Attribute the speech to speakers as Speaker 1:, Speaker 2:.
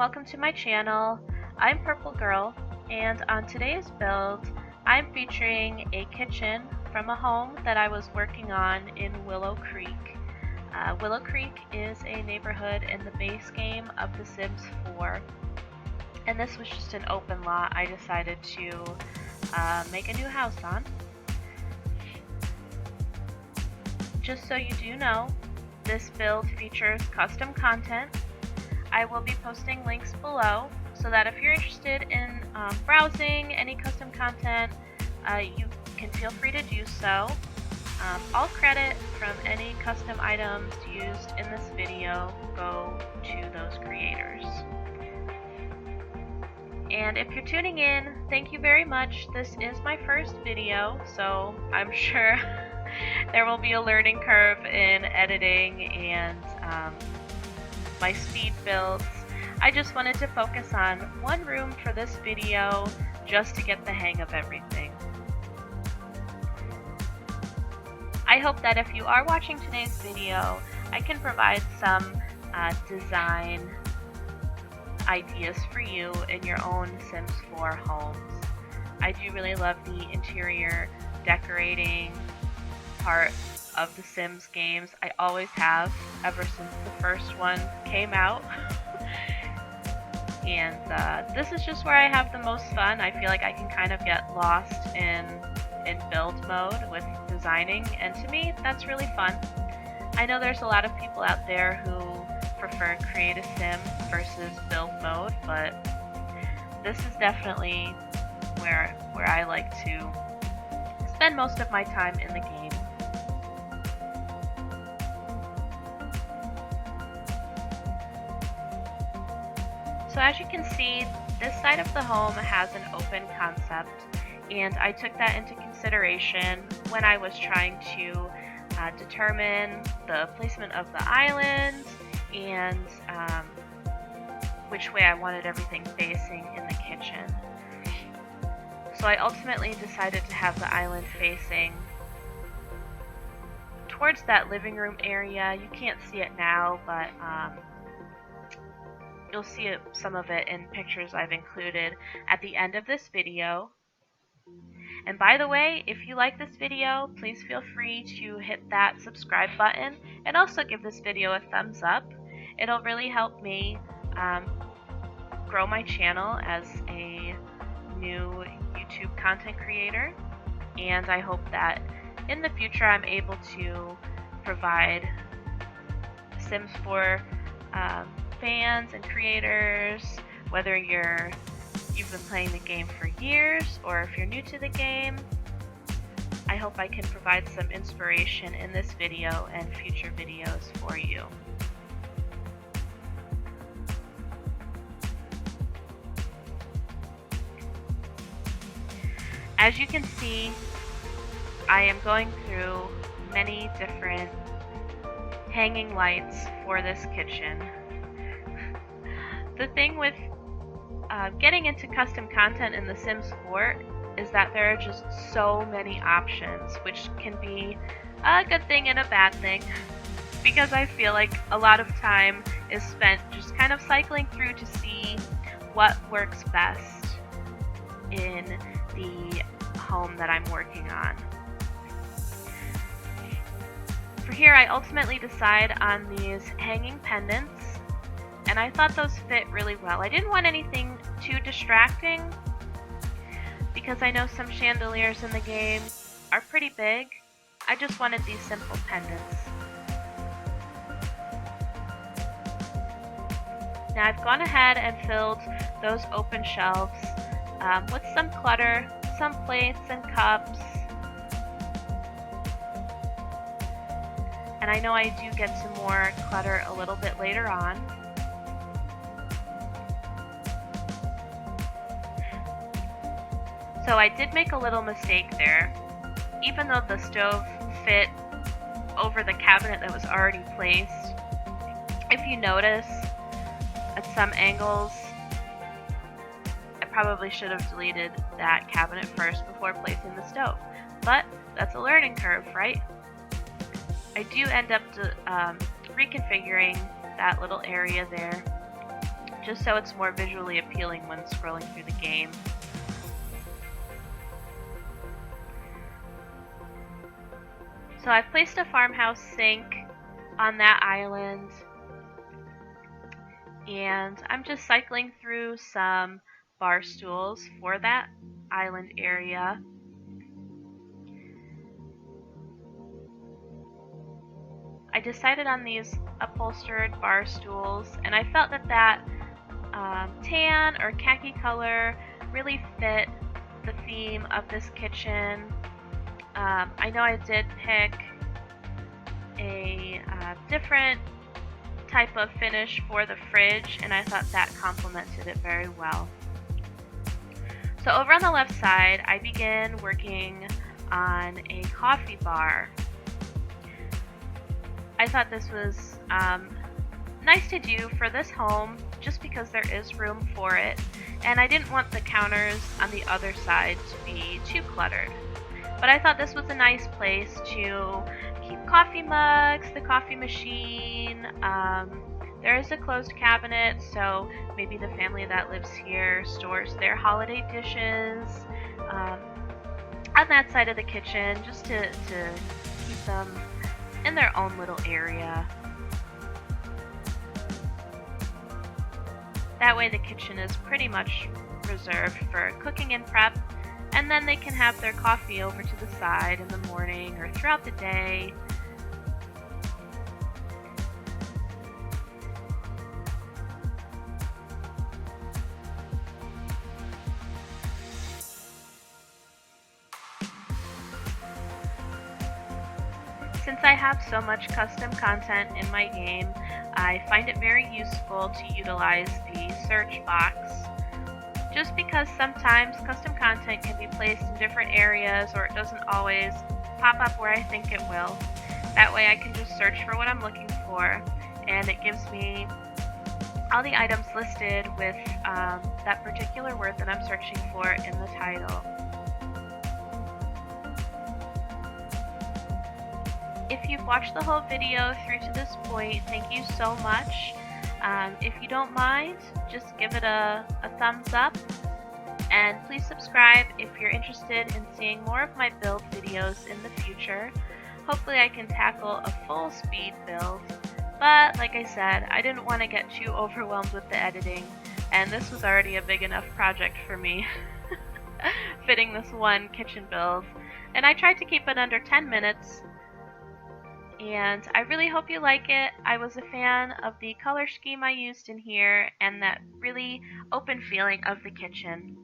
Speaker 1: welcome to my channel. I'm Purple Girl, and on today's build I'm featuring a kitchen from a home that I was working on in Willow Creek. Willow Creek is a neighborhood in the base game of The Sims 4, and this was just an open lot I decided to make a new house on. Just so you do know, this build features custom content. I will be posting links below so that if you're interested in browsing any custom content, you can feel free to do so. All credit from any custom items used in this video go to those creators. And if you're tuning in, thank you very much. This is my first video, so I'm sure there will be a learning curve in editing and my speed builds. I just wanted to focus on one room for this video just to get the hang of everything. I hope that if you are watching today's video, I can provide some design ideas for you in your own Sims 4 homes. I do really love the interior decorating part of the Sims games. I always have, ever since the first one came out. And this is just where I have the most fun. I feel like I can kind of get lost in build mode with designing, and to me that's really fun. I know there's a lot of people out there who prefer create a sim versus build mode, but this is definitely where I like to spend most of my time in the game. So as you can see, this side of the home has an open concept, and I took that into consideration when I was trying to determine the placement of the island and which way I wanted everything facing in the kitchen. So I ultimately decided to have the island facing towards that living room area. You can't see it now, but you'll see some of it in pictures I've included at the end of this video. And by the way, if you like this video, please feel free to hit that subscribe button and also give this video a thumbs up. It'll really help me grow my channel as a new YouTube content creator, and I hope that in the future I'm able to provide Sims 4 fans and creators, whether you've been playing the game for years or if you're new to the game. I hope I can provide some inspiration in this video and future videos for you. As you can see, I am going through many different hanging lights for this kitchen. The thing with getting into custom content in The Sims 4 is that there are just so many options, which can be a good thing and a bad thing, because I feel like a lot of time is spent just kind of cycling through to see what works best in the home that I'm working on. For here, I ultimately decide on these hanging pendants, and I thought those fit really well. I didn't want anything too distracting because I know some chandeliers in the game are pretty big. I just wanted these simple pendants. Now I've gone ahead and filled those open shelves with some clutter, some plates and cups. And I know I do get some more clutter a little bit later on. So I did make a little mistake there. Even though the stove fit over the cabinet that was already placed, if you notice at some angles, I probably should have deleted that cabinet first before placing the stove. But that's a learning curve, right? I do end up reconfiguring that little area there just so it's more visually appealing when scrolling through the game. So I've placed a farmhouse sink on that island, and I'm just cycling through some bar stools for that island area. I decided on these upholstered bar stools, and I felt that tan or khaki color really fit the theme of this kitchen. I know I did pick a different type of finish for the fridge, and I thought that complemented it very well. So over on the left side, I began working on a coffee bar. I thought this was nice to do for this home just because there is room for it, and I didn't want the counters on the other side to be too cluttered. But I thought this was a nice place to keep coffee mugs, the coffee machine. There is a closed cabinet, so maybe the family that lives here stores their holiday dishes on that side of the kitchen, just to keep them in their own little area. That way the kitchen is pretty much reserved for cooking and prep, and then they can have their coffee over to the side in the morning or throughout the day. Since I have so much custom content in my game, I find it very useful to utilize the search box, just because sometimes custom content can be placed in different areas or it doesn't always pop up where I think it will. That way I can just search for what I'm looking for, and it gives me all the items listed with that particular word that I'm searching for in the title. If you've watched the whole video through to this point, thank you so much. If you don't mind, just give it a thumbs up, and please subscribe if you're interested in seeing more of my build videos in the future. Hopefully I can tackle a full speed build, but like I said, I didn't want to get too overwhelmed with the editing, and this was already a big enough project for me, fitting this one kitchen build, and I tried to keep it under 10 minutes. And I really hope you like it. I was a fan of the color scheme I used in here and that really open feeling of the kitchen.